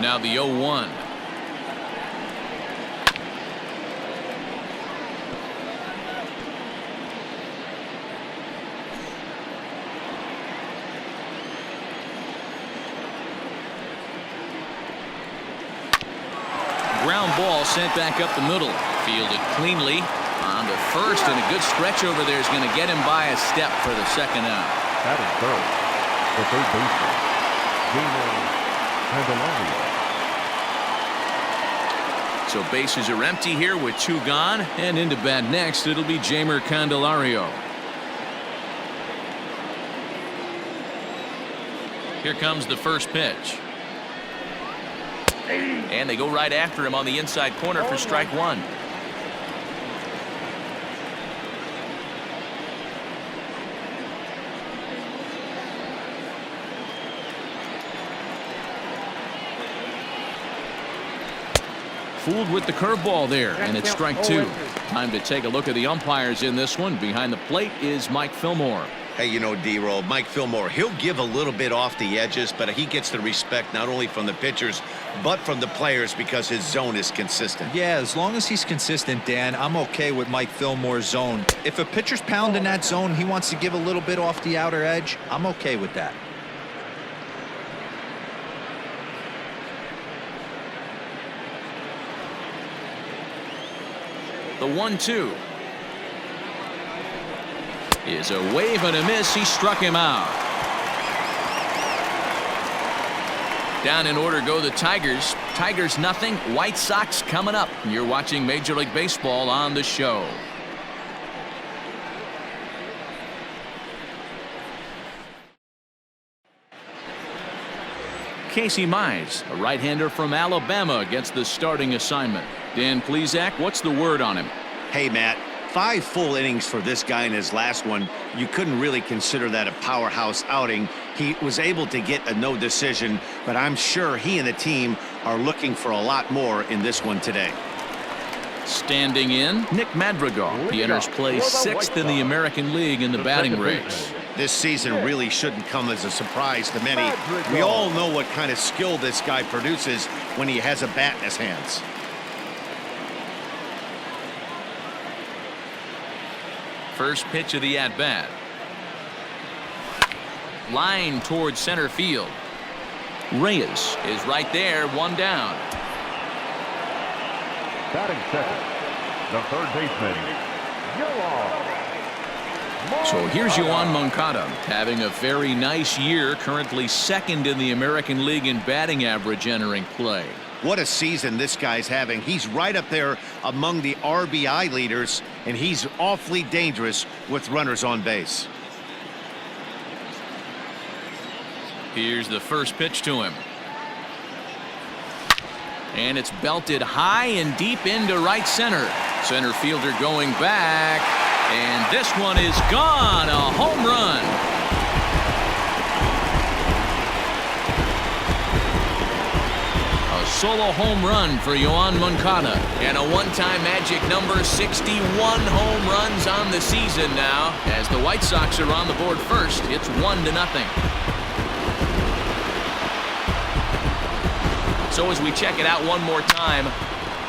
Now the 0-1. Ground ball sent back up the middle. Fielded cleanly on to first, and a good stretch over there is going to get him by a step for the second out. That is third. The third baseman, Candelario. So bases are empty here with 2 gone, and into bat next it'll be Jeimer Candelario. Here comes the first pitch. And they go right after him on the inside corner for strike 1. Fooled with the curveball there, and it's strike 2. Time to take a look at the umpires in this one. Behind the plate is Mike Fillmore. Hey, you know, D-Roll, Mike Fillmore, he'll give a little bit off the edges, but he gets the respect not only from the pitchers, but from the players because his zone is consistent. Yeah, as long as he's consistent, Dan, I'm okay with Mike Fillmore's zone. If a pitcher's pounding that zone, he wants to give a little bit off the outer edge, I'm okay with that. The 1-2 is a wave and a miss. He struck him out. Down in order go the Tigers. Tigers nothing. White Sox coming up. You're watching Major League Baseball on the show. Casey Mize, a right-hander from Alabama, gets the starting assignment. Dan Plesac, what's the word on him? Hey, Matt, 5 full innings for this guy in his last one. You couldn't really consider that a powerhouse outing. He was able to get a no decision, but I'm sure he and the team are looking for a lot more in this one today. Standing in, Nick Madrigal. He enters play 6th in the American League in the batting race. This season really shouldn't come as a surprise to many. We all know what kind of skill this guy produces when he has a bat in his hands. First pitch of the at-bat. Line towards center field. Reyes is right there, 1 down. Batting second, the third baseman, So here's Yoan Moncada having a very nice year, currently 2nd in the American League in batting average entering play. What a season this guy's having. He's right up there among the RBI leaders, and he's awfully dangerous with runners on base. Here's the first pitch to him. And it's belted high and deep into right center. Center fielder going back. And this one is gone. A home run. A solo home run for Yoan Moncada. And a one-time magic number, 61 home runs on the season now. As the White Sox are on the board first, it's 1-0. So as we check it out one more time,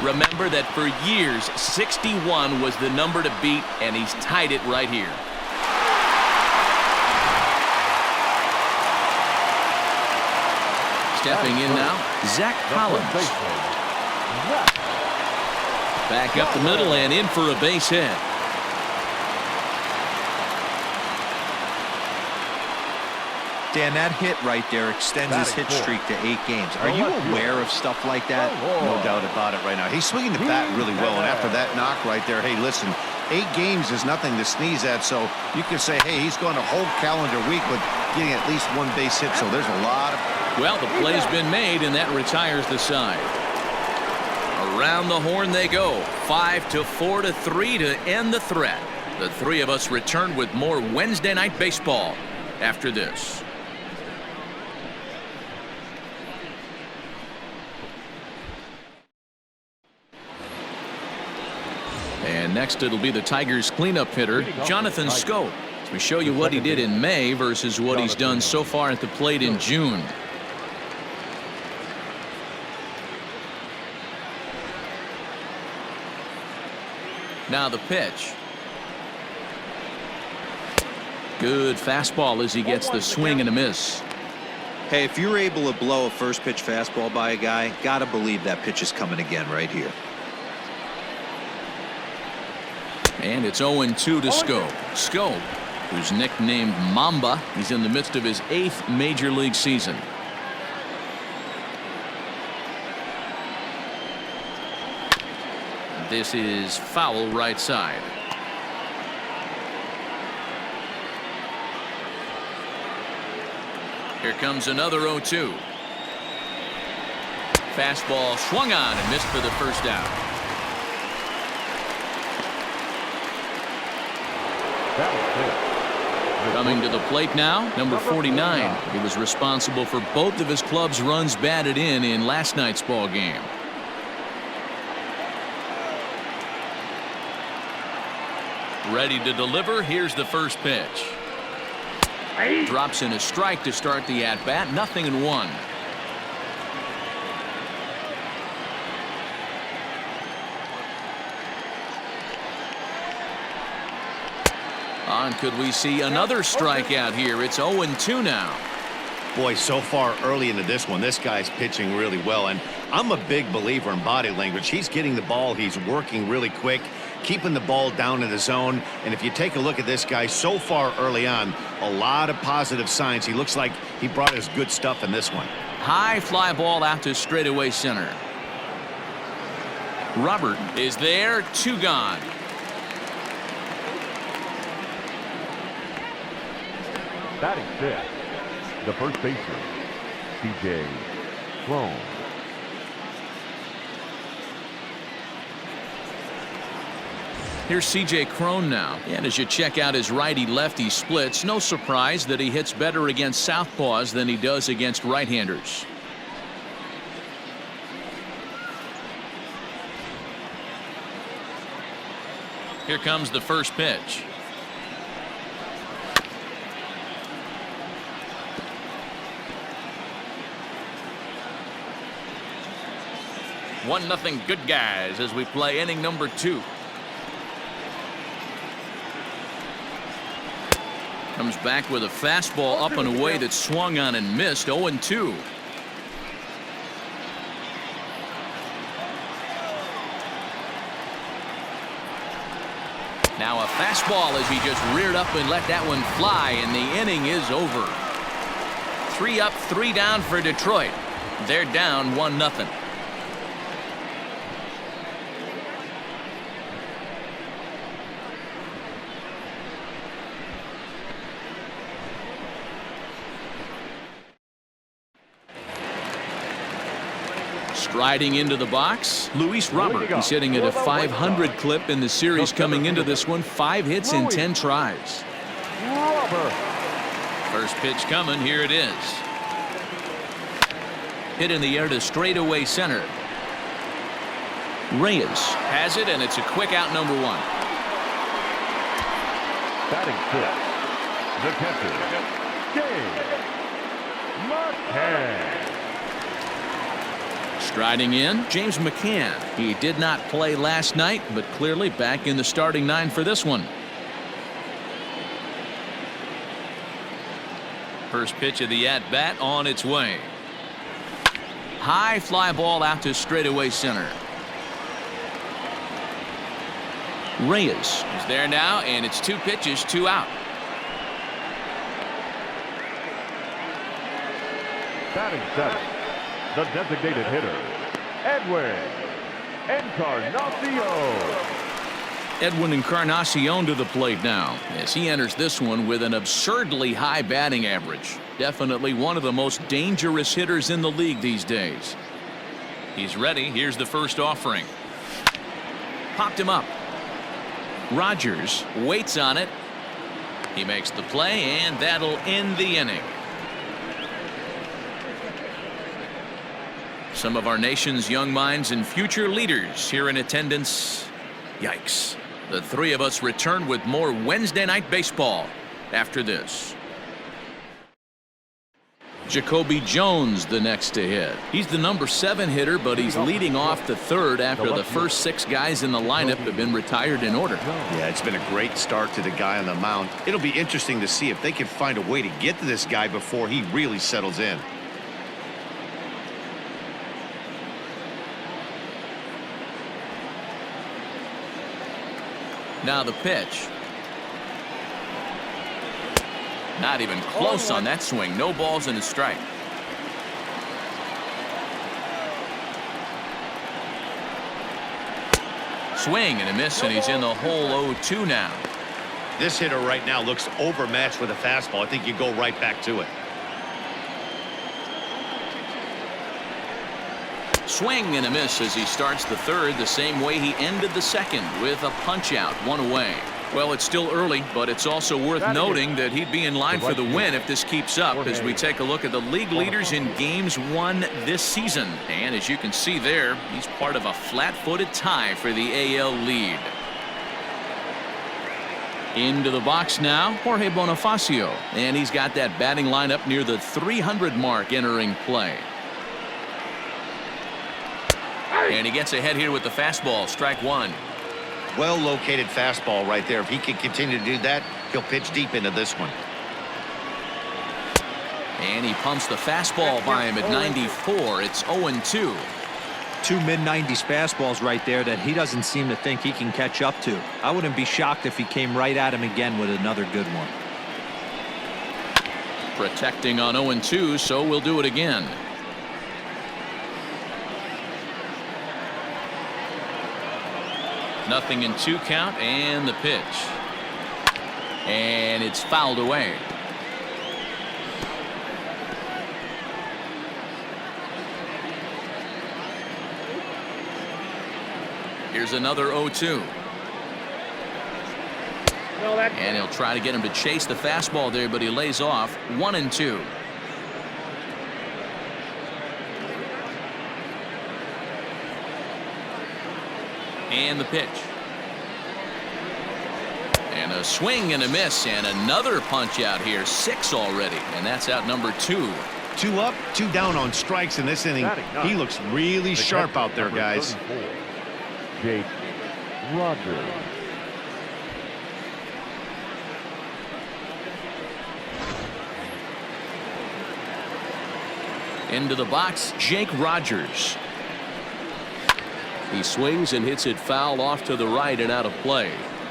remember that for years 61 was the number to beat, and he's tied it right here. Stepping in now, Zach Collins. Back up the middle and in for a base hit. Dan, that hit right there extends his hit streak to 8 games. Are you aware of stuff like that? No doubt about it right now. He's swinging the bat really well, and after that knock right there, hey, listen, 8 games is nothing to sneeze at, so you can say, hey, he's going a whole calendar week with getting at least 1 base hit, so there's a lot of... Well, the play's been made, and that retires the side. Around the horn they go. 5-4-3 to end the threat. The three of us return with more Wednesday Night Baseball after this. And next it'll be the Tigers cleanup hitter, Jonathan Schoop. We show you what he did in May versus what he's done so far at the plate in June. Now the pitch. Good fastball as he gets the swing and a miss. Hey, if you're able to blow a first pitch fastball by a guy, gotta believe that pitch is coming again right here. And it's 0-2 to Schoop. Schoop, who's nicknamed Mamba, he's in the midst of his 8th major league season. This is foul right side. Here comes another 0-2. Fastball swung on and missed for the first out. Coming to the plate now, number 49. He was responsible for both of his club's runs batted in last night's ball game. Ready to deliver. Here's the first pitch. Drops in a strike to start the at-bat. 0-1. On, could we see another strikeout here? It's 0-2 now. Boy, so far early into this one, this guy's pitching really well, and I'm a big believer in body language. He's getting the ball, he's working really quick, keeping the ball down in the zone, and if you take a look at this guy so far early on, a lot of positive signs. He looks like he brought his good stuff in this one. High fly ball out to straightaway center. Robert is there, 2 gone. Batting 6th, the first baseman, C.J. Cron. Here's C.J. Cron now. And as you check out his righty-lefty splits, no surprise that he hits better against southpaws than he does against right-handers. Here comes the first pitch. One nothing good guys as we play inning number 2. Comes back with a fastball up and away that swung on and missed. 0-2. Now a fastball as he just reared up and let that one fly, and the inning is over. 3 up, 3 down for Detroit. They're down 1-0. Striding into the box, Luis Robert. He's hitting at a 500 clip in the series coming into this one. 5 hits in 10 tries. First pitch coming. Here it is. Hit in the air to straightaway center. Reyes has it, and it's a quick out, number 1. Batting 6th, the catcher, James McCann. Striding in, James McCann. He did not play last night, but clearly back in the starting 9 for this one. First pitch of the at-bat on its way. High fly ball out to straightaway center. Reyes is there now, and it's 2 pitches, 2 out. Batting 7th, the designated hitter, Edwin Encarnacion. Edwin Encarnacion to the plate now as he enters this one with an absurdly high batting average. Definitely one of the most dangerous hitters in the league these days. He's ready. Here's the first offering. Popped him up. Rogers waits on it. He makes the play, and that'll end the inning. Some of our nation's young minds and future leaders here in attendance. Yikes. The 3 of us return with more Wednesday Night Baseball after this. Jacoby Jones the next to hit. He's the number 7 hitter, but he's leading off the third after the first 6 guys in the lineup have been retired in order. Yeah, it's been a great start to the guy on the mound. It'll be interesting to see if they can find a way to get to this guy before he really settles in. Now the pitch. Not even close on that swing. No balls and a strike. Swing and a miss, and he's in the hole 0-2 now. This hitter right now looks overmatched with a fastball. I think you go right back to it. Swing and a miss as he starts the third the same way he ended the second, with a punch out, 1 away. Well, it's still early, but it's also worth noting that he'd be in line for the win if this keeps up as we take a look at the league leaders in games won this season. And as you can see there, he's part of a flat-footed tie for the AL lead. Into the box now, Jorge Bonifacio, and he's got that batting lineup near the 300 mark entering play. And he gets ahead here with the fastball, strike 1. Well-located fastball right there. If he can continue to do that, he'll pitch deep into this one. And he pumps the fastball by him at 94. It's 0-2. 2 mid-90s fastballs right there that he doesn't seem to think he can catch up to. I wouldn't be shocked if he came right at him again with another good one. Protecting on 0-2, so we'll do it again. Nothing in 2 count, and the pitch. And it's fouled away. Here's another 0-2. And he'll try to get him to chase the fastball there, but he lays off. 1-2. And the pitch. And a swing and a miss, and another punch out here. 6 already, and that's out number 2. 2 up, 2 down on strikes in this inning. He looks really sharp out there, guys. Jake Rogers. Into the box, Jake Rogers. He swings and hits it foul off to the right and out of play.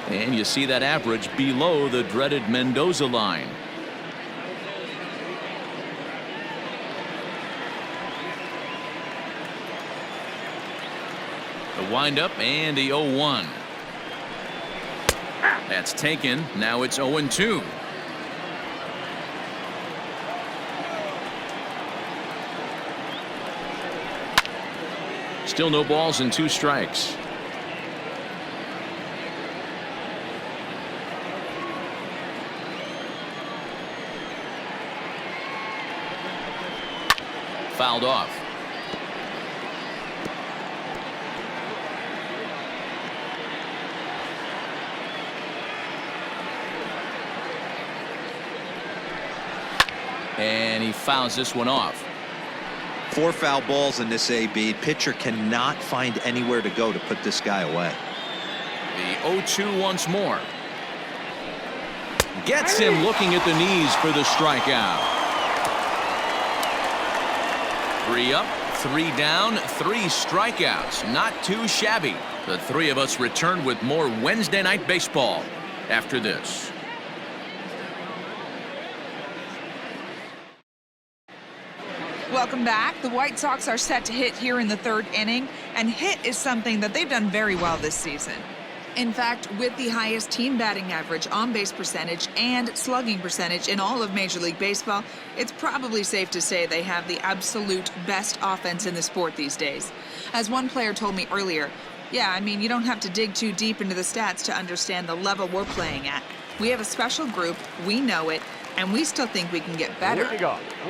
And you see that average below the dreaded Mendoza line. The windup and the 0-1. That's taken. Now it's 0-2. Still no balls and 2 strikes. Fouled off. And he fouls this one off. 4 foul balls in this AB. Pitcher cannot find anywhere to go to put this guy away. The 0-2 once more. Gets him looking at the knees for the strikeout. 3 up, 3 down, 3 strikeouts. Not too shabby. The 3 of us return with more Wednesday Night Baseball after this. Welcome back. The White Sox are set to hit here in the 3rd inning, and hit is something that they've done very well this season. In fact, with the highest team batting average, on-base percentage, and slugging percentage in all of Major League Baseball, it's probably safe to say they have the absolute best offense in the sport these days. As one player told me earlier, yeah, I mean, you don't have to dig too deep into the stats to understand the level we're playing at. We have a special group, we know it, and we still think we can get better.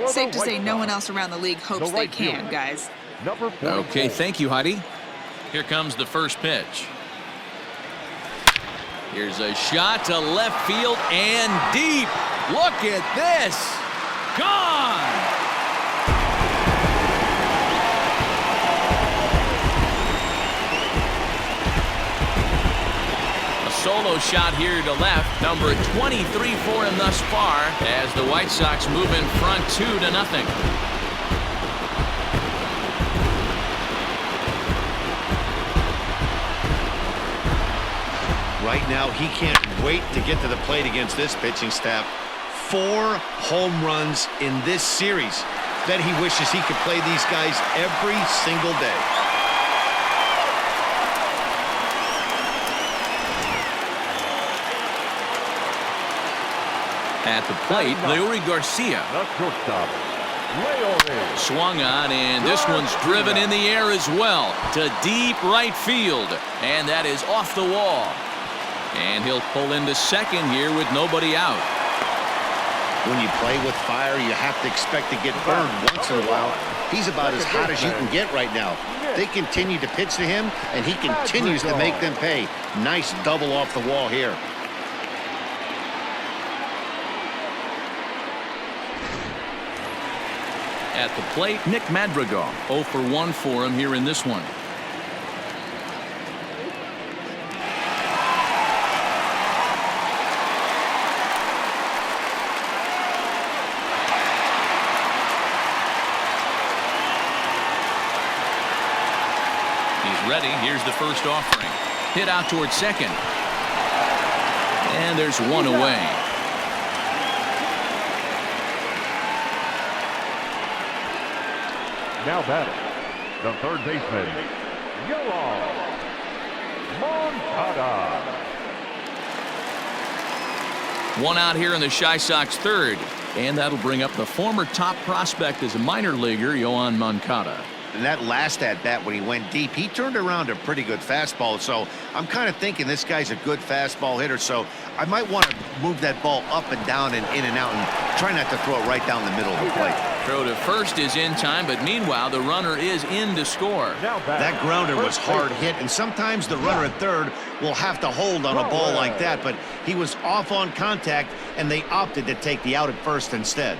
Safe to say no one else around the league hopes they can, guys. Okay, thank you, Heidi. Here comes the first pitch. Here's a shot to left field and deep. Look at this. Gone. solo shot here to left. Number 23 for him thus far as the White Sox move in front 2-0. Right now, he can't wait to get to the plate against this pitching staff. 4 home runs in this series. Bet he wishes he could play these guys every single day. At the plate, Leury Garcia. The shortstop, Leury. Swung on, and this one's driven in the air as well to deep right field. And that is off the wall. And he'll pull into second here with nobody out. When you play with fire, you have to expect to get burned once in a while. He's about as hot as you can get right now. They continue to pitch to him, and he continues to make them pay. Nice double off the wall here. At the plate, Nick Madrigal. 0 for 1 for him here in this one. He's ready. Here's the first offering. Hit out towards second. And there's one away. Now batting, the third baseman, Yoan Moncada. One out here in the Chi Sox third. And that'll bring up the former top prospect as a minor leaguer, Yoan Moncada. And that last at-bat when he went deep, he turned around a pretty good fastball. So I'm kind of thinking this guy's a good fastball hitter. So I might want to move that ball up and down and in and out and try not to throw it right down the middle of the plate. Throw to first is in time, but meanwhile, the runner is in to score. That grounder was hard hit, and sometimes the runner at third will have to hold on a ball like that. But he was off on contact, and they opted to take the out at first instead.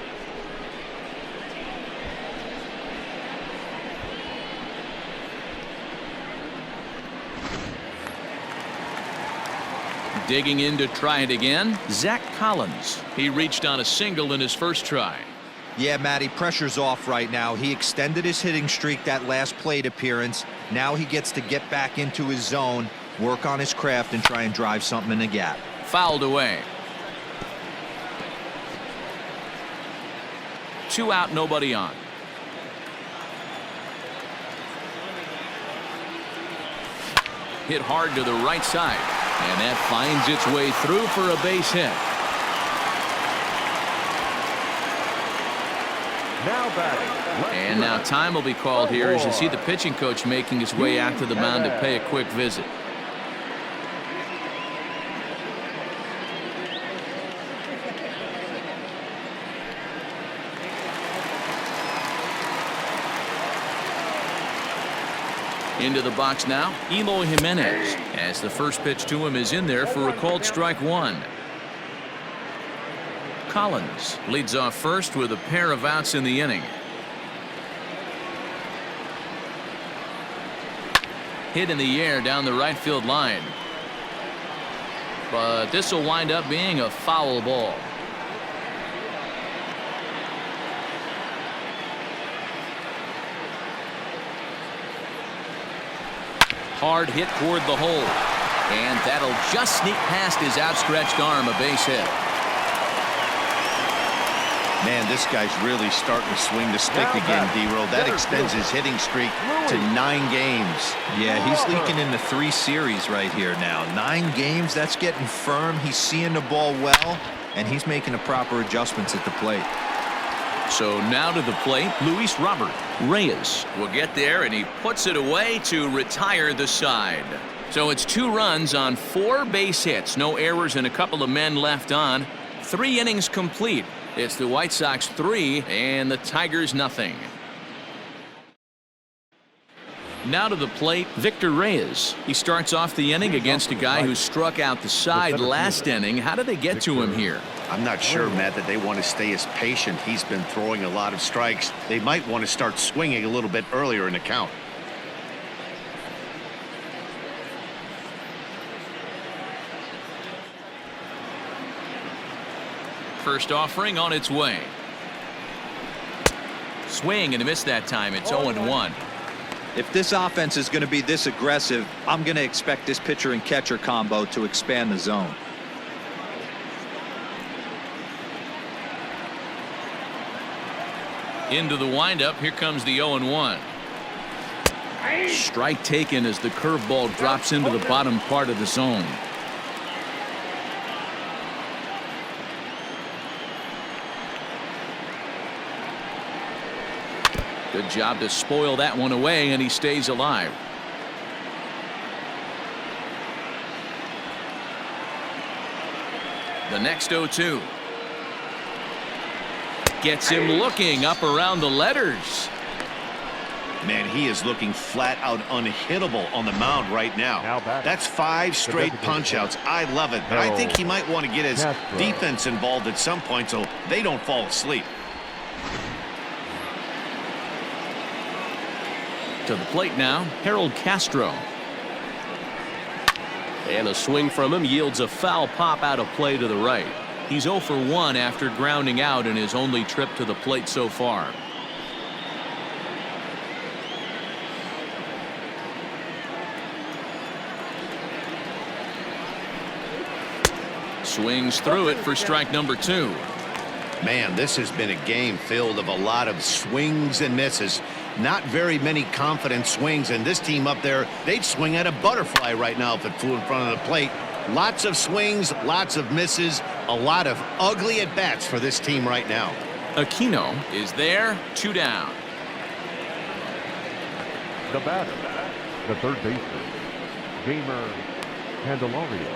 Digging in to try it again, Zach Collins. He reached on a single in his first try. Yeah, Matty, pressure's off right now. He extended his hitting streak that last plate appearance. Now he gets to get back into his zone, work on his craft, and try and drive something in the gap. Fouled away. 2 out, nobody on. Hit hard to the right side. And that finds its way through for a base hit. Now batting, And now time will be called here as you see the pitching coach making his way out to the mound to pay a quick visit. Into the box now, Eloy Jimenez, as the first pitch to him is in there for a called strike 1. Collins leads off first with a pair of outs in the inning. Hit in the air down the right field line. But this will wind up being a foul ball. Hard hit toward the hole. And that'll just sneak past his outstretched arm, a base hit. Man, this guy's really starting to swing the stick again, D-Roll. That extends his hitting streak to 9 games. Yeah, he's leaking into 3 series right here now. 9 games, that's getting firm. He's seeing the ball well, and he's making the proper adjustments at the plate. So now to the plate, Luis Robert Reyes will get there, and he puts it away to retire the side. So it's 2 runs on 4 base hits, no errors and a couple of men left on. 3 innings complete. It's the White Sox 3 and the Tigers nothing. Now to the plate, Victor Reyes. He starts off the inning against a guy who struck out the side last inning. How did they get to him here? I'm not sure, Matt, that they want to stay as patient. He's been throwing a lot of strikes. They might want to start swinging a little bit earlier in the count. First offering on its way. Swing and a miss that time. It's 0-1. If this offense is going to be this aggressive, I'm going to expect this pitcher and catcher combo to expand the zone. Into the windup. Here comes the 0-1. Strike taken as the curveball drops into the bottom part of the zone. Good job to spoil that one away, and he stays alive. The next 0-2. Gets him looking up around the letters. Man, he is looking flat out unhittable on the mound right now. That's 5 straight punch-outs. I love it, but I think he might want to get his defense involved at some point so they don't fall asleep. To the plate now, Harold Castro. And a swing from him yields a foul pop out of play to the right. He's 0 for 1 after grounding out in his only trip to the plate so far. Swings through it for strike number 2. Man, this has been a game filled of a lot of swings and misses. Not very many confident swings, and this team up there, they'd swing at a butterfly right now if it flew in front of the plate. Lots of swings, lots of misses, a lot of ugly at-bats for this team right now. Aquino is there, 2 down. The batter, the third baseman, Gamer Candelario.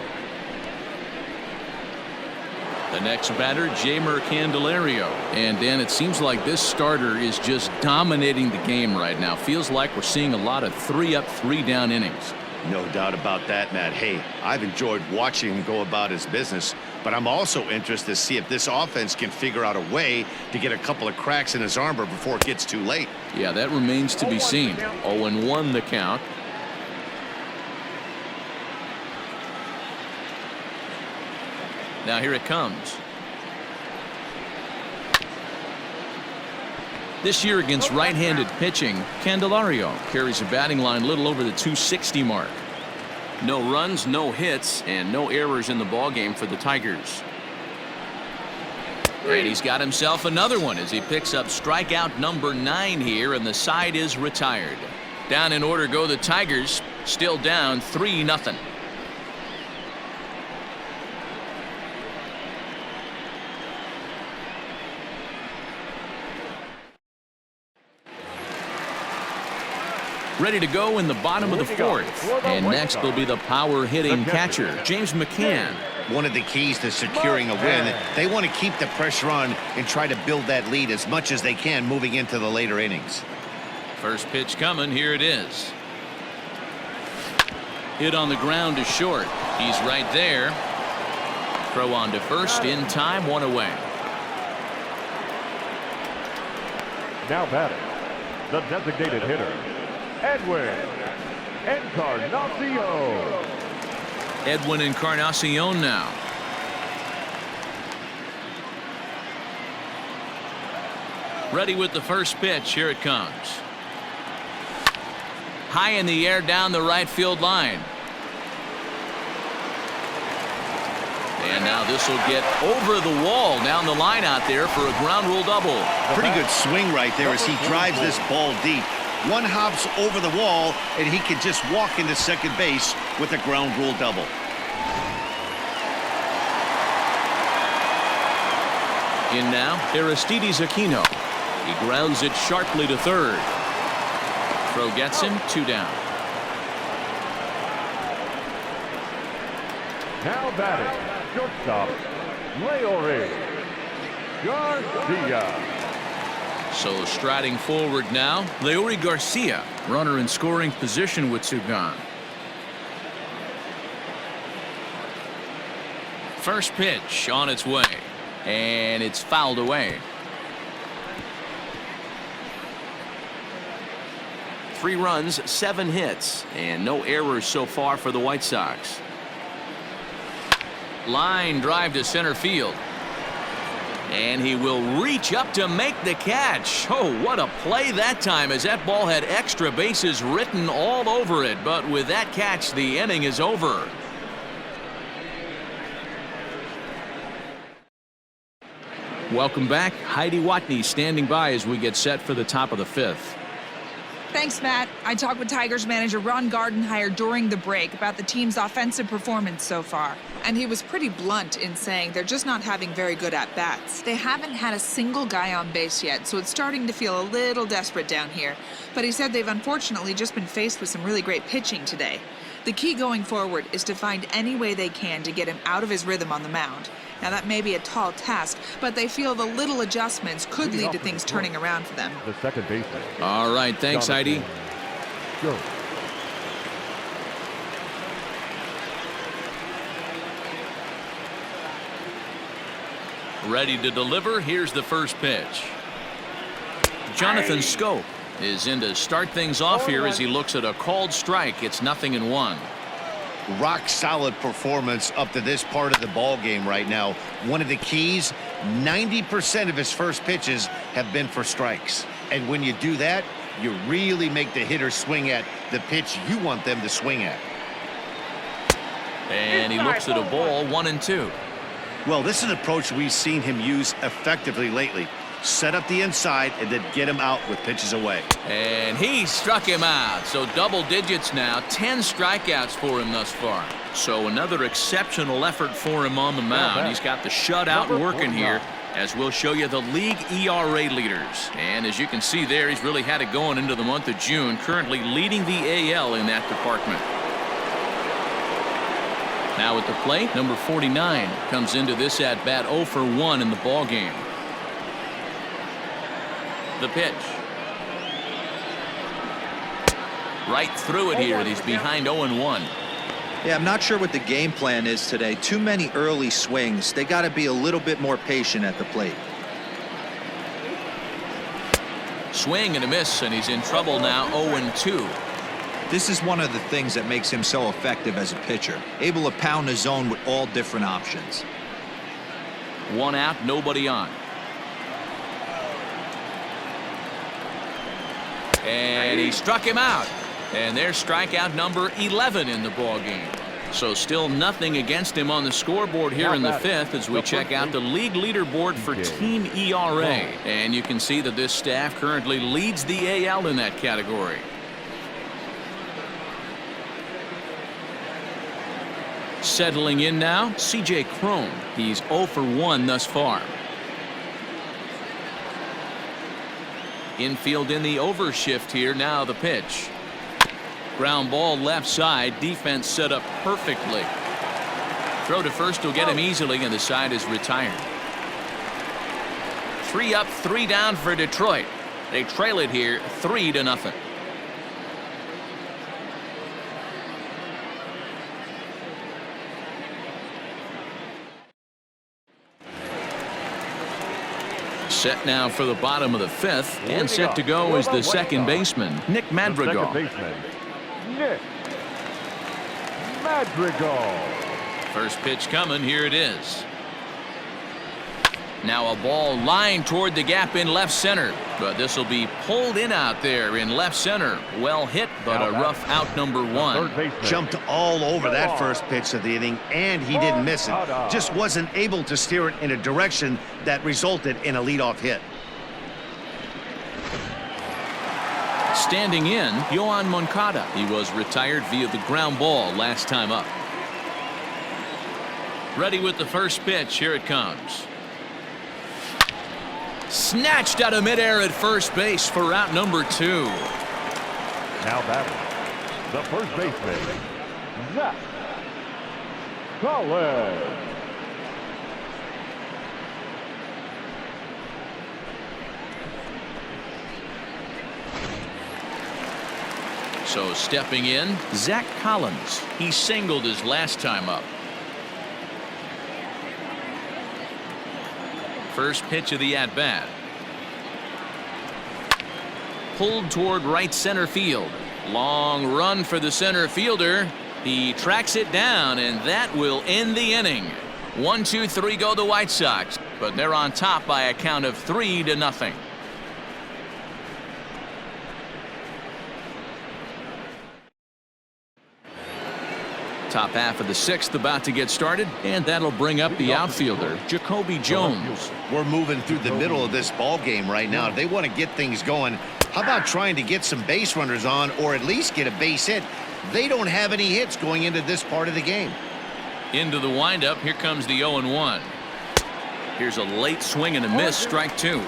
The next batter, Jamer Candelario. And Dan, it seems like this starter is just dominating the game right now. Feels like we're seeing a lot of 3-up, 3-down innings. No doubt about that, Matt. Hey, I've enjoyed watching him go about his business, but I'm also interested to see if this offense can figure out a way to get a couple of cracks in his armor before it gets too late. Yeah, that remains to be seen. 0-1 the count. Now here it comes. This year against right-handed pitching, Candelario carries a batting line a little over the 260 mark. No runs, no hits, and no errors in the ballgame for the Tigers. And he's got himself another one as he picks up strikeout number 9 here, and the side is retired. Down in order go the Tigers, still down 3-0. Ready to go in the bottom of the 4th. And next will be the power-hitting catcher, James McCann. One of the keys to securing a win, they want to keep the pressure on and try to build that lead as much as they can moving into the later innings. First pitch coming. Here it is. Hit on the ground to short. He's right there. Throw on to first in time, 1 away. Now batting, the designated hitter, Edwin Encarnacion. Edwin Encarnacion now. Ready with the first pitch. Here it comes. High in the air down the right field line. And now this will get over the wall down the line out there for a ground rule double. Pretty good swing right there as he drives this ball deep. One hops over the wall, and he can just walk into second base with a ground rule double. In now, Aristides Aquino. He grounds it sharply to third. Throw gets him, 2 down. Now batting, shortstop, Leori Garcia. So striding forward now, Leori Garcia, runner in scoring position with 2 gone. First pitch on its way, and it's fouled away. 3 runs, 7 hits, and no errors so far for the White Sox. Line drive to center field. And he will reach up to make the catch. Oh, what a play that time, as that ball had extra bases written all over it. But with that catch, the inning is over. Welcome back. Heidi Watney standing by as we get set for the top of the fifth. Thanks, Matt. I talked with Tigers manager Ron Gardenhire during the break about the team's offensive performance so far. And he was pretty blunt in saying they're just not having very good at-bats. They haven't had a single guy on base yet, so it's starting to feel a little desperate down here. But he said they've unfortunately just been faced with some really great pitching today. The key going forward is to find any way they can to get him out of his rhythm on the mound. Now, that may be a tall task, but they feel the little adjustments could lead to things turning around for them. The second baseman. All right, thanks, Heidi. Go. Ready to deliver. Here's the first pitch. Jonathan Scope is in to start things off here as he looks at a called strike. It's 0-1. Rock solid performance up to this part of the ball game right now. One of the keys, 90% of his first pitches have been for strikes. And when you do that, you really make the hitter swing at the pitch you want them to swing at. And he looks at a ball, 1-2. Well, this is an approach we've seen him use effectively lately. Set up the inside and then get him out with pitches away. And he struck him out. So double digits now, 10 strikeouts for him thus far. So another exceptional effort for him on the mound. He's got the shutout working here, as we'll show you the league ERA leaders. And as you can see there, he's really had it going into the month of June, currently leading the AL in that department. Now at the plate, number 49 comes into this at bat 0 for 1 in the ball game. The pitch. Right through it here. He's behind 0-1. Yeah, I'm not sure what the game plan is today. Too many early swings. They got to be a little bit more patient at the plate. Swing and a miss, and he's in trouble now. 0-2. This is one of the things that makes him so effective as a pitcher. Able to pound the zone with all different options. 1 out, nobody on. And he struck him out. And there's strikeout number 11 in the ball game. So still nothing against him on the scoreboard here in the fifth as we check out the league leaderboard for team ERA. And you can see that this staff currently leads the AL in that category. Settling in now, C.J. Cron. He's 0 for 1 thus far. Infield in the overshift here. Now the pitch. Ground ball left side. Defense set up perfectly. Throw to first will get him easily, and the side is retired. 3 up, 3 down for Detroit. They trail it here 3-0. Set now for the bottom of the fifth, and set to go is the second baseman, Nick Madrigal. The second baseman, Nick Madrigal. First pitch coming. Here it is. Now a ball lined toward the gap in left center, but this will be pulled in out there in left center. Well hit, but a rough out number 1. Jumped all over that first pitch of the inning, and he didn't miss it. Just wasn't able to steer it in a direction that resulted in a leadoff hit. Standing in, Yohan Moncada. He was retired via the ground ball last time up. Ready with the first pitch. Here it comes. Snatched out of midair at first base for out number 2. Now batting, the first baseman, Zach Collins. So stepping in, Zach Collins. He singled his last time up. First pitch of the at-bat. Pulled toward right center field. Long run for the center fielder. He tracks it down, and that will end the inning. 1, 2, 3 go the White Sox. But but they're on top by a count of 3-0. Top half of the sixth about to get started, and that'll bring up the outfielder, Jacoby Jones. We're moving through the middle of this ball game right now. If they want to get things going, how about trying to get some base runners on or at least get a base hit? They don't have any hits going into this part of the game. Into the windup, here comes the 0-1. Here's a late swing and a miss, strike two.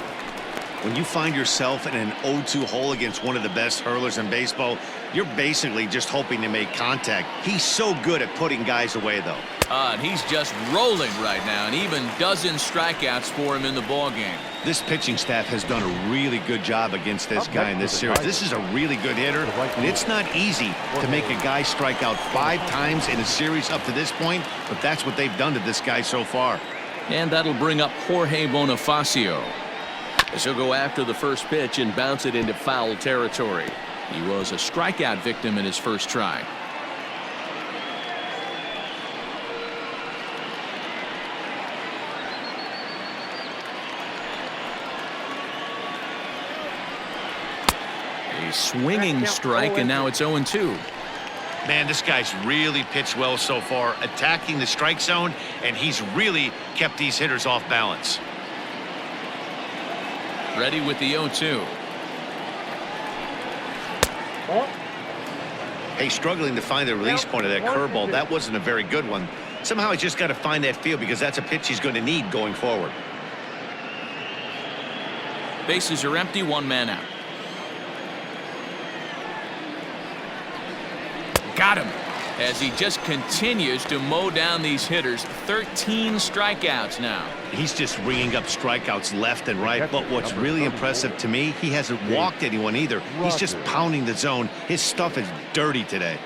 When you find yourself in an 0-2 hole against one of the best hurlers in baseball, you're basically just hoping to make contact. He's so good at putting guys away, though. And he's just rolling right now, and even dozen strikeouts for him in the ball game. This pitching staff has done a really good job against this guy in this series. This is a really good hitter, and it's not easy to make a guy strike out 5 times in a series up to this point, but that's what they've done to this guy so far. And that'll bring up Jorge Bonifacio, as he'll go after the first pitch and bounce it into foul territory. He was a strikeout victim in his first try. A swinging strike, and now it's 0-2. Man, this guy's really pitched well so far, attacking the strike zone, and he's really kept these hitters off balance. Ready with the 0-2. Hey, struggling to find the release point of that curveball. That wasn't a very good one. Somehow he's just got to find that feel because that's a pitch he's going to need going forward. Bases are empty, one man out. Got him as he just continues to mow down these hitters. 13 strikeouts now. He's just ringing up strikeouts left and right, but what's really impressive to me, he hasn't walked anyone either. He's just pounding the zone. His stuff is dirty today.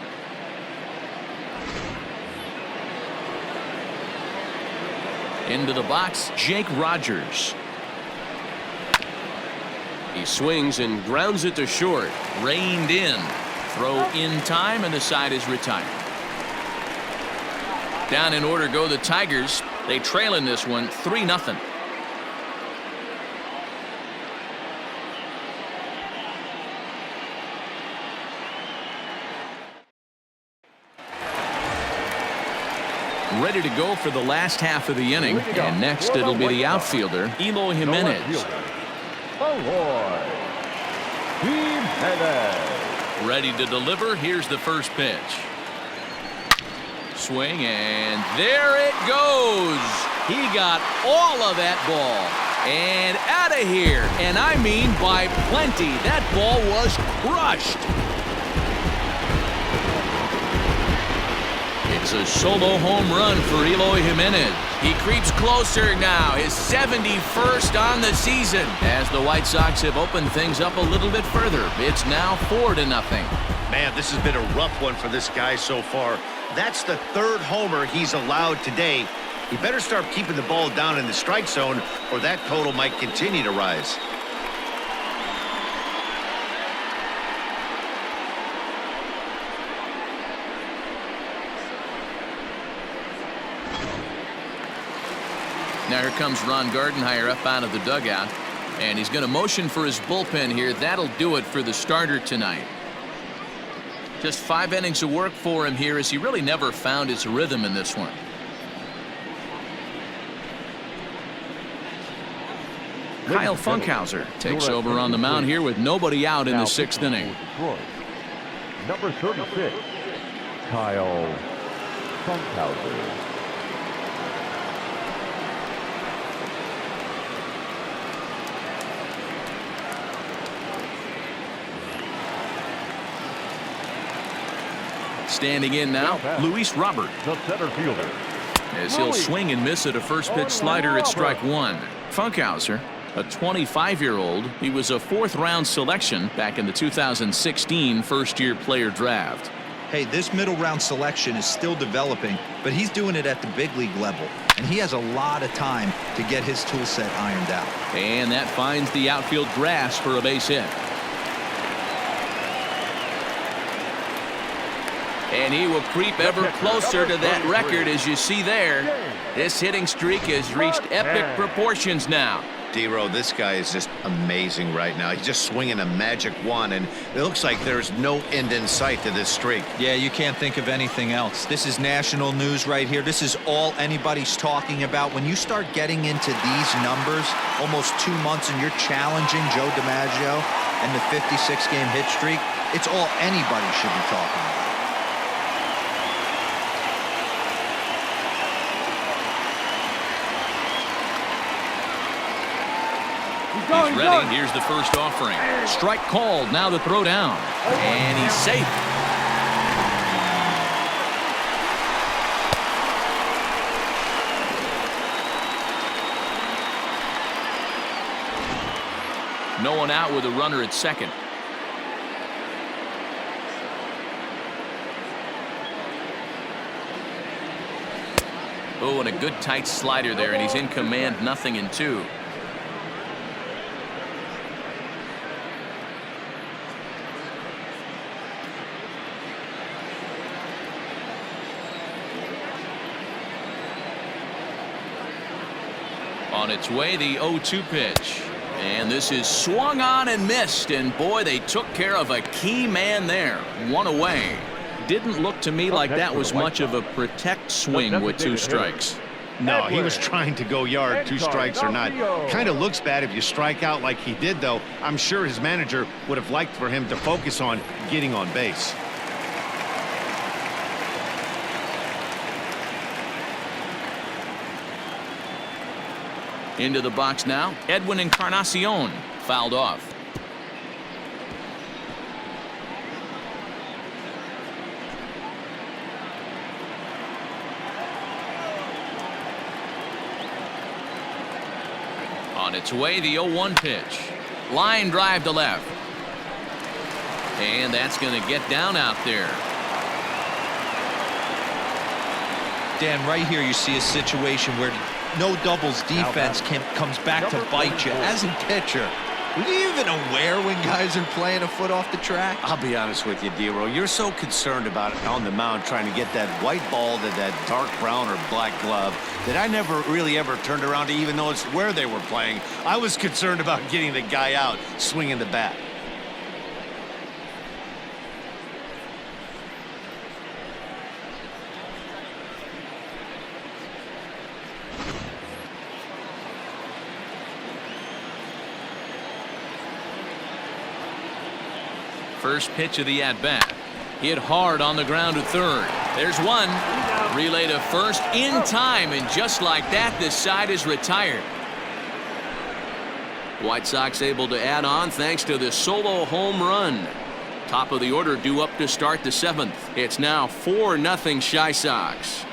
Into the box, Jake Rogers. He swings and grounds it to short. Reined in. Throw in time, and the side is retired. Down in order go the Tigers. They trail in this one 3-0. Ready to go for the last half of the inning, and next it'll be the outfielder, Eloy Jimenez. Ready to deliver. Here's the first pitch. Swing, and there it goes. He got all of that ball and out of here, and I mean by plenty. That ball was crushed. It's a solo home run for Eloy Jimenez. He creeps closer now, his 71st on the season, as the White Sox have opened things up a little bit further. It's now 4-0. Man, this has been a rough one for this guy so far. That's the 3rd homer he's allowed today. He better start keeping the ball down in the strike zone, or that total might continue to rise. Now here comes Ron Gardenhire up out of the dugout, and he's going to motion for his bullpen here. That'll do it for the starter tonight. Just 5 innings of work for him here, as he really never found his rhythm in this one. Kyle Funkhauser takes over on the mound here with nobody out in the 6th inning. Number 36, Kyle Funkhauser. Standing in now, Luis Robert. The center fielder. As he'll swing and miss at a first pitch slider at strike one. Funkhauser, a 25-year-old. He was a 4th-round selection back in the 2016 first-year player draft. Hey, this middle round selection is still developing, but he's doing it at the big league level, and he has a lot of time to get his tool set ironed out. And that finds the outfield grass for a base hit. And he will creep ever closer to that record, as you see there. This hitting streak has reached epic proportions now. D-Row, this guy is just amazing right now. He's just swinging a magic wand, and it looks like there's no end in sight to this streak. Yeah, you can't think of anything else. This is national news right here. This is all anybody's talking about. When you start getting into these numbers, almost 2 months, and you're challenging Joe DiMaggio and the 56-game hit streak, it's all anybody should be talking about. He's ready. Here's the first offering. Strike called. Now the throw down. And he's safe. No one out with a runner at second. Oh, and a good tight slider there, and he's in command, 0-2. On its way, the 0-2 pitch. And this is swung on and missed. And boy, they took care of a key man there. One away. Didn't look to me like that was much of a protect swing with 2 strikes. No, he was trying to go yard, 2 strikes or not. Kind of looks bad if you strike out like he did, though. I'm sure his manager would have liked for him to focus on getting on base. Into the box now. Edwin Encarnacion fouled off. On its way, the 0-1 pitch. Line drive to left. And that's going to get down out there. Dan, right here you see a situation where no doubles defense comes back to bite you. As a pitcher, are you even aware when guys are playing a foot off the track? I'll be honest with you, D-Row. You're so concerned about it on the mound trying to get that white ball to that dark brown or black glove that I never really ever turned around to even notice where they were playing. I was concerned about getting the guy out swinging the bat. First pitch of the at-bat. Hit hard on the ground to third. There's one. Relay to first in time, and just like that, this side is retired. White Sox able to add on thanks to the solo home run. Top of the order due up to start the 7th. It's now 4-0 Chi Sox.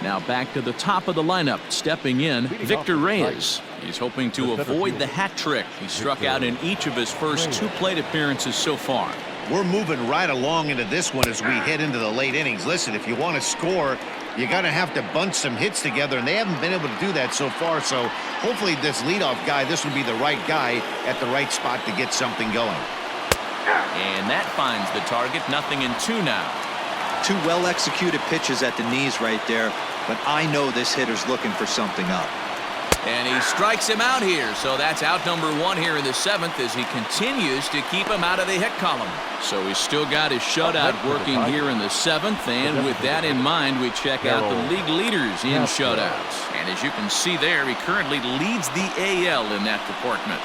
Now back to the top of the lineup. Stepping in, Victor Reyes. He's hoping to avoid the hat trick. He struck out in each of his first 2 plate appearances so far. We're moving right along into this one as we head into the late innings. Listen, if you want to score, you got to have to bunch some hits together, and they haven't been able to do that so far. So hopefully this leadoff guy, this would be the right guy at the right spot to get something going. And that finds the target. 0-2 now. 2 well-executed pitches at the knees right there, but I know this hitter's looking for something up. And he strikes him out here, so that's out number 1 here in the 7th as he continues to keep him out of the hit column. So he's still got his shutout working here in the 7th, and with that in mind, we check out the league leaders in shutouts. And as you can see there, he currently leads the AL in that department.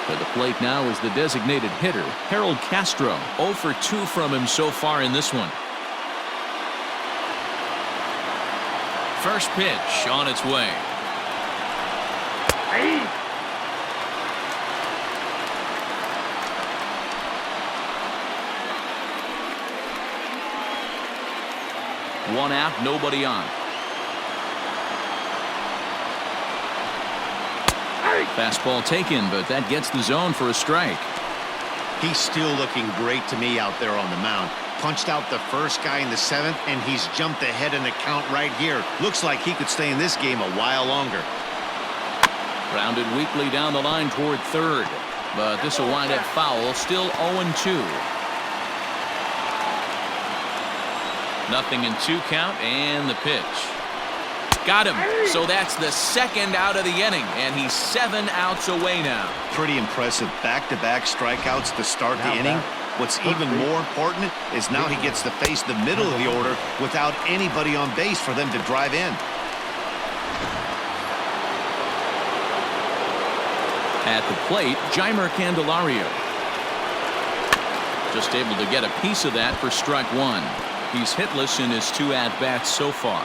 To the plate now is the designated hitter, Harold Castro. 0 for 2 from him so far in this one. First pitch on its way. One out, nobody on. Fastball taken, but that gets the zone for a strike. He's still looking great to me out there on the mound. Punched out the first guy in the 7th, and he's jumped ahead in the count right here. Looks like he could stay in this game a while longer. Grounded weakly down the line toward third. But this will wind up foul. Still 0-2. Nothing in 2 count, and the pitch. Got him. So that's the second out of the inning, and he's 7 outs away now. Pretty impressive back-to-back strikeouts to start the inning. What's even more important is now he gets to face the middle of the order without anybody on base for them to drive in. At the plate, Jeimer Candelario. Just able to get a piece of that for strike 1. He's hitless in his 2 at-bats so far.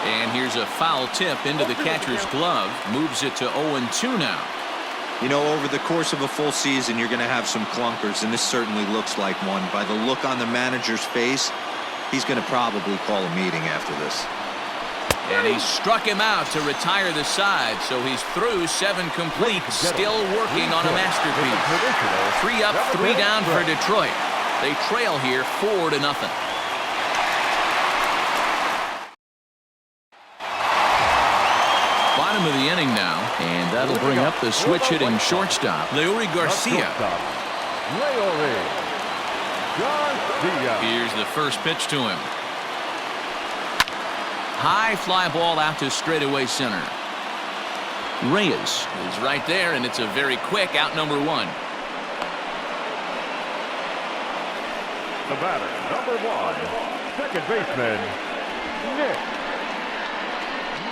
And here's a foul tip into the catcher's glove. Moves it to 0-2 now. You know, over the course of a full season, you're going to have some clunkers, and this certainly looks like one. By the look on the manager's face, he's going to probably call a meeting after this. And he struck him out to retire the side, so he's through 7 complete, still working on a masterpiece. 3 up, 3 down for Detroit. They trail here 4-0. Bottom of the inning now, and that'll bring up the switch-hitting shortstop, Leury Garcia. Here's the first pitch to him. High fly ball out to straightaway center. Reyes is right there, and it's a very quick out number 1. The batter, number 1, second baseman, Nick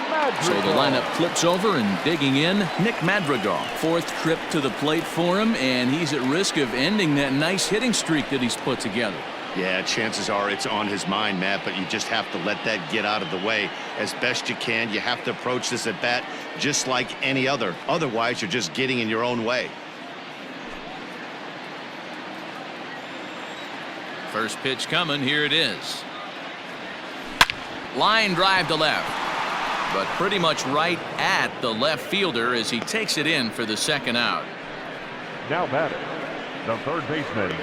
Madrigal. So the lineup flips over, and digging in, Nick Madrigal. 4th trip to the plate for him, and he's at risk of ending that nice hitting streak that he's put together. Yeah, chances are it's on his mind, Matt, but you just have to let that get out of the way as best you can. You have to approach this at bat just like any other. Otherwise, you're just getting in your own way. First pitch coming. Here it is. Line drive to left, but pretty much right at the left fielder as he takes it in for the second out. Now batting, the third baseman,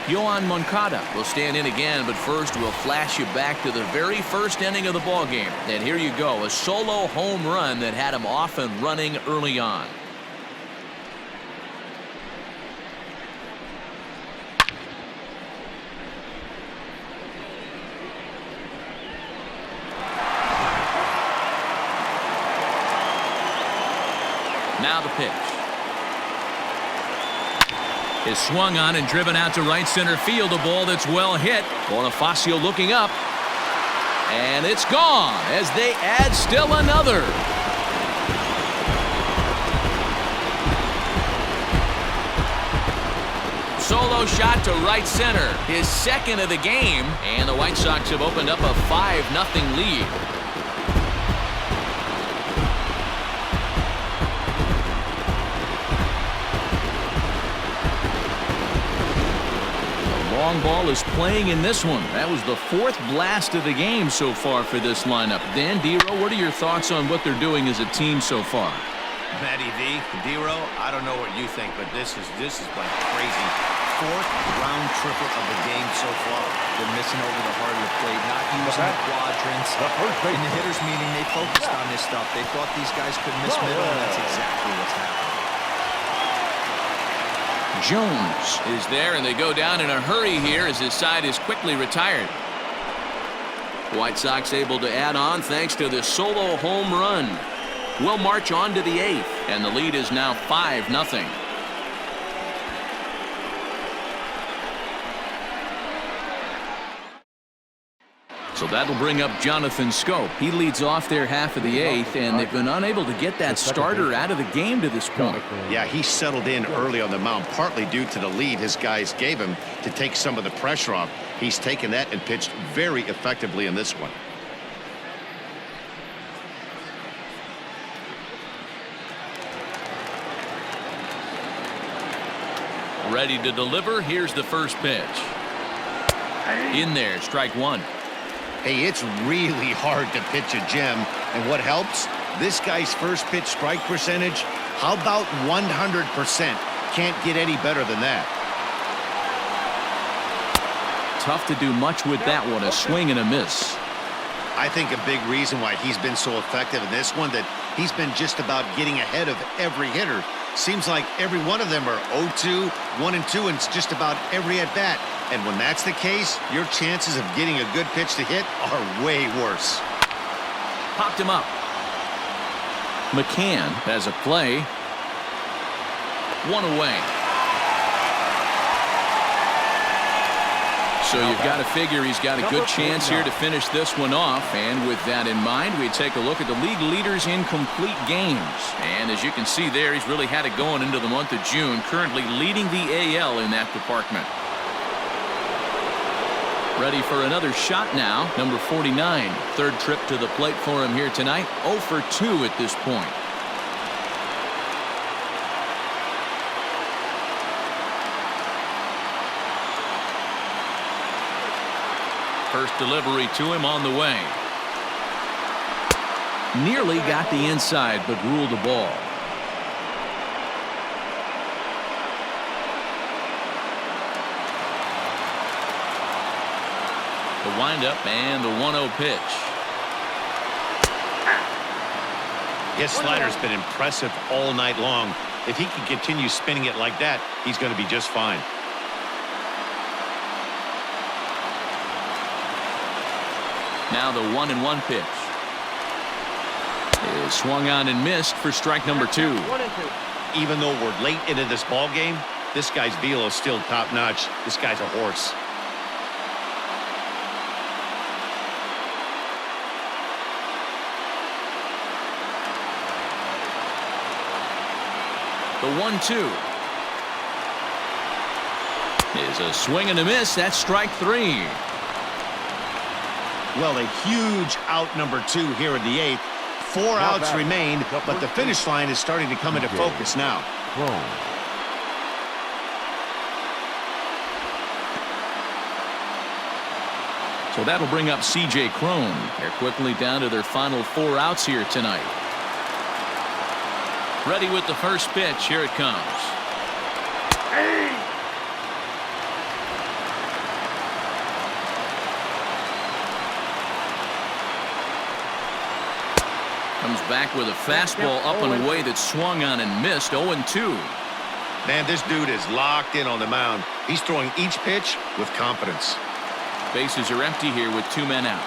Yoan Moncada will stand in again, but first we'll flash you back to the very first inning of the ball game. And here you go, a solo home run that had him off and running early on. Now the pitch. Is swung on and driven out to right center field. A ball that's well hit. Bonifacio looking up. And it's gone as they add still another. Solo shot to right center. His second of the game. And the White Sox have opened up a 5-0 lead. Long ball is playing in this one. That was the 4th blast of the game so far for this lineup. Dan Dero, what are your thoughts on what they're doing as a team so far? Matty V, Dero, I don't know what you think, but this is like crazy. 4th round triple of the game so far. They're missing over the heart of the plate, not using the quadrants. In the hitters meeting, they focused on this stuff. They thought these guys could miss middle, and that's exactly what's happening. Jones is there, and they go down in a hurry here as his side is quickly retired. White Sox able to add on thanks to the solo home run. We'll march on to the 8th, and the lead is now 5-0. So that'll bring up Jonathan Scope. He leads off their half of the 8th, and they've been unable to get that starter out of the game to this point. Yeah, he settled in early on the mound, partly due to the lead his guys gave him to take some of the pressure off. He's taken that and pitched very effectively in this one. Ready to deliver. Here's the first pitch. In there, strike 1. Hey, it's really hard to pitch a gem, and what helps? This guy's first pitch strike percentage, how about 100%? Can't get any better than that. Tough to do much with that one. A swing and a miss. I think a big reason why he's been so effective in this one, that he's been just about getting ahead of every hitter. Seems like every one of them are 0-2, 1-2, and it's just about every at-bat. And when that's the case, your chances of getting a good pitch to hit are way worse. Popped him up. McCann has a play. One away. So you've got to figure he's got a good chance here to finish this one off. And with that in mind, we take a look at the league leaders in complete games. And as you can see there, he's really had it going into the month of June, currently leading the AL in that department. Ready for another shot now, number 49. Third trip to the plate for him here tonight. 0 for 2 at this point. First delivery to him on the way. Nearly got the inside, but ruled the ball. The windup and the 1-0 pitch. His slider's been impressive all night long. If he can continue spinning it like that, he's going to be just fine. Now the 1-1 pitch is swung on and missed for strike number 2. Even though we're late into this ball game, this guy's velo is still top notch. This guy's a horse. The 1-2 is a swing and a miss. That's strike 3. Well, a huge out number 2 here in the 8th. 4 outs remain, but the finish line is starting to come into focus now. So that'll bring up C.J. Cron. They're quickly down to their final 4 outs here tonight. Ready with the first pitch. Here it comes. Comes back with a fastball up and away that swung on and missed. 0-2. Man, this dude is locked in on the mound. He's throwing each pitch with confidence. Bases are empty here with 2 men out.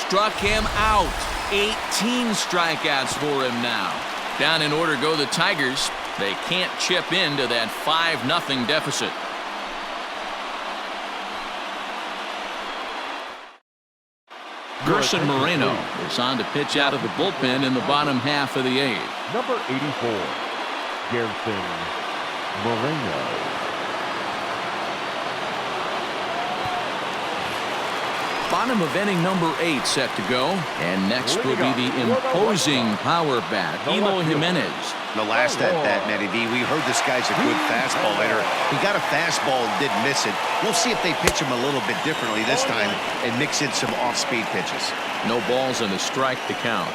Struck him out. 18 strikeouts for him now. Down in order go the Tigers. They can't chip into that 5-0 deficit. Gerson Moreno is on to pitch out of the bullpen in the bottom half of the 8th. Number 84, Gerson Moreno. Bottom of inning number 8 set to go. And next will be the imposing power bat, Eloy Jimenez. The last at-bat, Matty V, we heard this guy's a good fastball hitter. He got a fastball and did miss it. We'll see if they pitch him a little bit differently this time and mix in some off-speed pitches. No balls and a strike to count.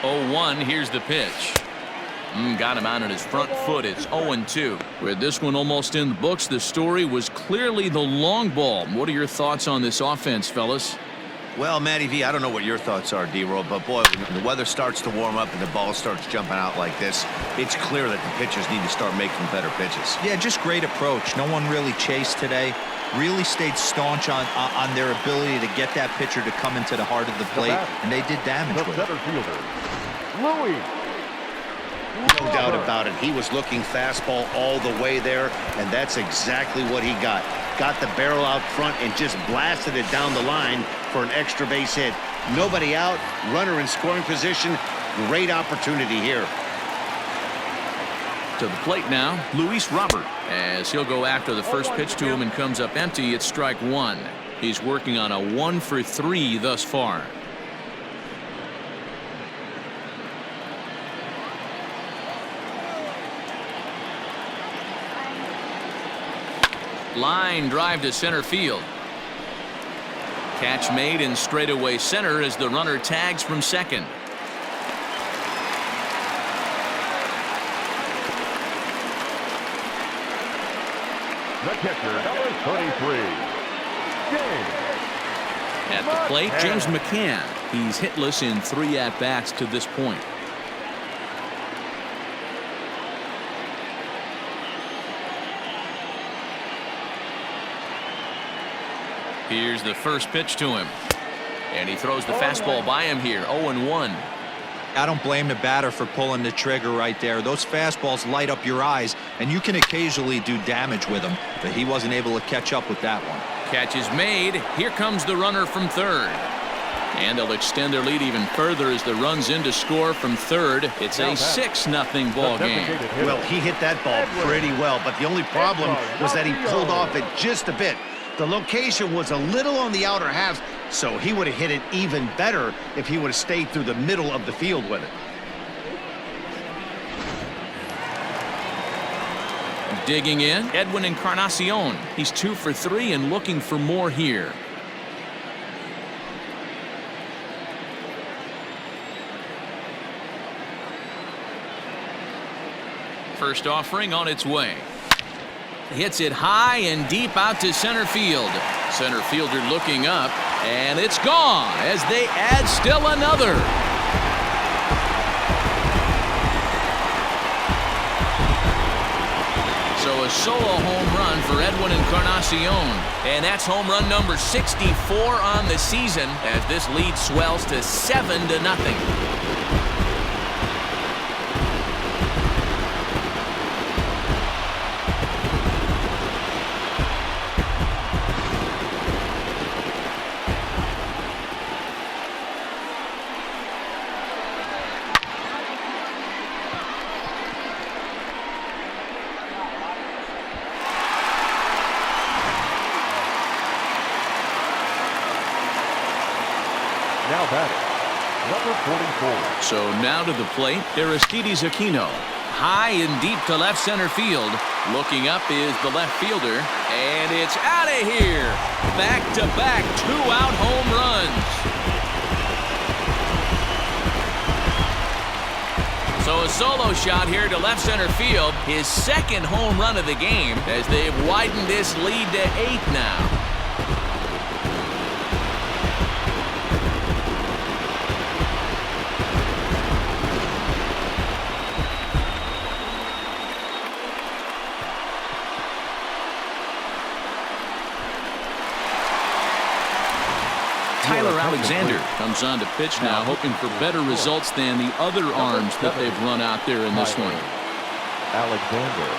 Oh, 1, here's the pitch. Got him out on his front foot. It's 0-2. With this one almost in the books, the story was clearly the long ball. What are your thoughts on this offense, fellas? Well, Matty V, I don't know what your thoughts are, D-Roll, but boy, when the weather starts to warm up and the ball starts jumping out like this, it's clear that the pitchers need to start making better pitches. Yeah, just great approach. No one really chased today. Really stayed staunch on their ability to get that pitcher to come into the heart of the plate, and they did damage with it. Louis. No doubt about it. He was looking fastball all the way there, and that's exactly what he got. Got the barrel out front and just blasted it down the line for an extra base hit. Nobody out, runner in scoring position. Great opportunity here. To the plate now, Luis Robert, as he'll go after the first pitch to him and comes up empty. It's strike 1. He's working on a 1 for 3 thus far. Line drive to center field. Catch made in straightaway center as the runner tags from second. The catcher, number 33, James. At the plate, James McCann. He's hitless in 3 at-bats to this point. Here's the first pitch to him. And he throws the fastball by him here. 0-1. I don't blame the batter for pulling the trigger right there. Those fastballs light up your eyes, and you can occasionally do damage with them, but he wasn't able to catch up with that one. Catch is made. Here comes the runner from third. And they'll extend their lead even further as the runs in to score from third. It's a 6-0 ball game. Well, he hit that ball pretty well, but the only problem was that he pulled off it just a bit. The location was a little on the outer half, so he would have hit it even better if he would have stayed through the middle of the field with it. Digging in, Edwin Encarnacion. He's 2 for 3 and looking for more here. First offering on its way. Hits it high and deep out to center field. Center fielder looking up, and it's gone as they add still another. So a solo home run for Edwin Encarnacion, and that's home run number 64 on the season as this lead swells to 7-0. Now batting, number 44. So now to the plate, Aristides Aquino. High and deep to left center field. Looking up is the left fielder, and it's out of here. Back-to-back 2-out home runs. So a solo shot here to left center field. His second home run of the game as they've widened this lead to 8 now. Tyler Alexander comes on to pitch now, hoping for better results than the other arms that they've run out there in this one. Alexander.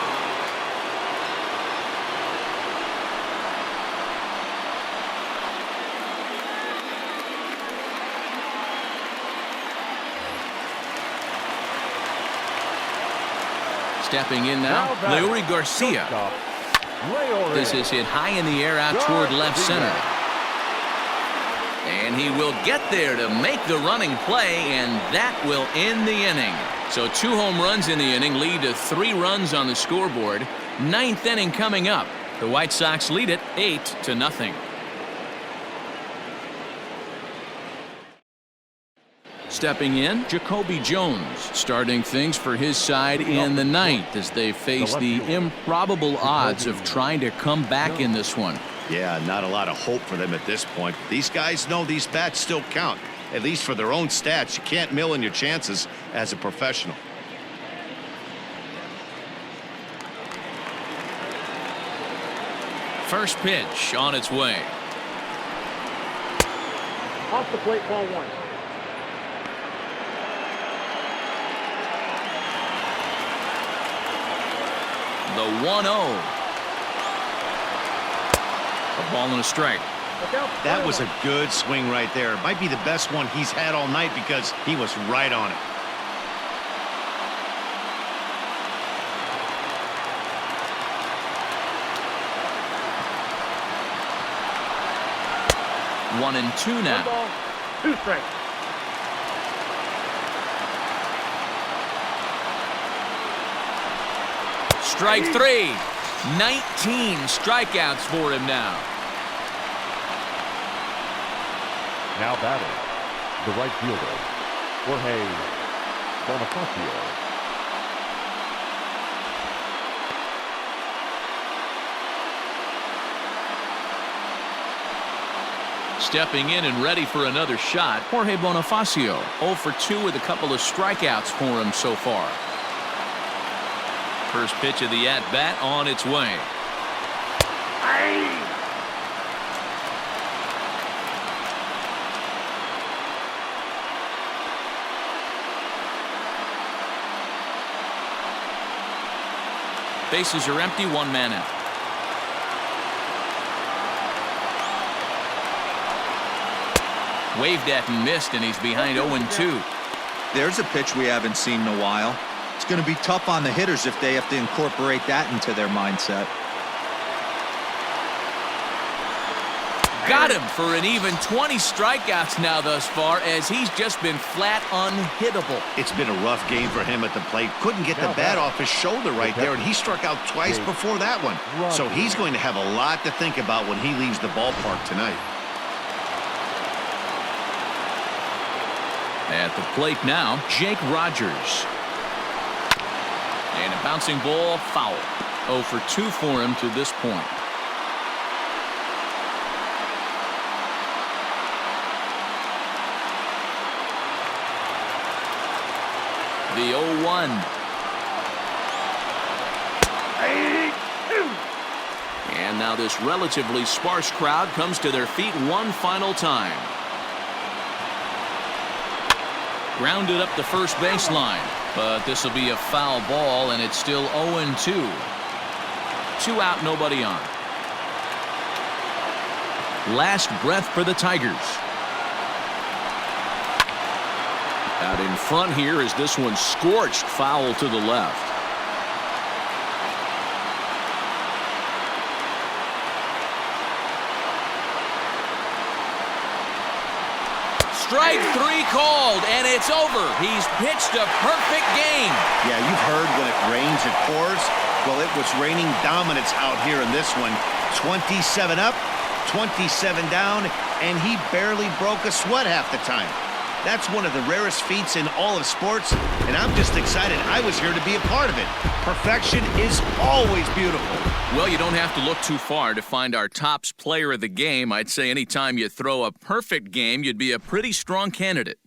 Stepping in now, Leury Garcia. This is hit high in the air out toward left center. And he will get there to make the running play, and that will end the inning. So 2 home runs in the inning lead to 3 runs on the scoreboard. 9th inning coming up. The White Sox lead it 8-0. Stepping in, Jacoby Jones, starting things for his side in the 9th as they face the improbable odds of trying to come back in this one. Yeah, not a lot of hope for them at this point. These guys know these bats still count, at least for their own stats. You can't mill in your chances as a professional. First pitch on its way. Off the plate, ball 1. The 1-0. A ball and a strike. That was a good swing right there. Might be the best one he's had all night because he was right on it. One and 2 now. 1 ball, 2 strikes. Strike 3. 19 strikeouts for him now. Now batting, the right fielder, Jorge Bonifacio. Stepping in and ready for another shot, Jorge Bonifacio, 0 for 2 with a couple of strikeouts for him so far. First pitch of the at-bat on its way. Bases are empty, 1 man out. Waved at and missed, and he's behind 0-2. There's a pitch we haven't seen in a while. It's going to be tough on the hitters if they have to incorporate that into their mindset. Got him for an even 20 strikeouts now thus far, as he's just been flat unhittable. It's been a rough game for him at the plate. Couldn't get the bat off his shoulder right there, and he struck out twice before that one. So he's going to have a lot to think about when he leaves the ballpark tonight. At the plate now, Jake Rogers. And a bouncing ball, foul. 0 for 2 for him to this point. The 0-1. And now this relatively sparse crowd comes to their feet one final time. Grounded up the first baseline, but this will be a foul ball, and it's still 0-2. 2 out, nobody on. Last breath for the Tigers. Out in front here is this one scorched, foul to the left. Strike 3 called, and it's over. He's pitched a perfect game. Yeah, you've heard when it rains, it pours. Well, it was raining dominance out here in this one. 27 up, 27 down, and he barely broke a sweat half the time. That's one of the rarest feats in all of sports, and I'm just excited I was here to be a part of it. Perfection is always beautiful. Well, you don't have to look too far to find our tops player of the game. I'd say anytime you throw a perfect game, you'd be a pretty strong candidate.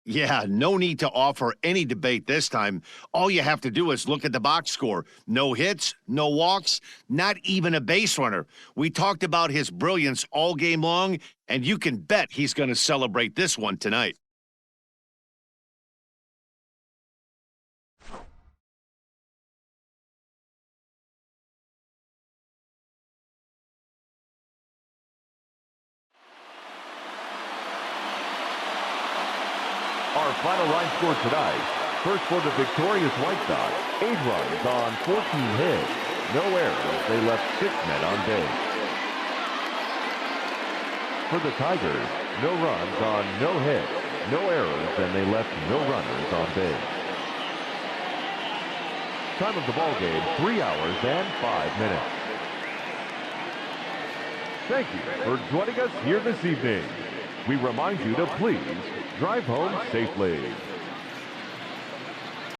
Yeah, no need to offer any debate this time. All you have to do is look at the box score. No hits, no walks, not even a base runner. We talked about his brilliance all game long, and you can bet he's going to celebrate this one tonight. Our final line score tonight. First for the victorious White Sox, 8 runs on 14 hits. No errors. They left 6 men on base. For the Tigers, no runs on no hits. No errors, and they left no runners on base. Time of the ball game, 3 hours and 5 minutes. Thank you for joining us here this evening. We remind you to please drive home safely.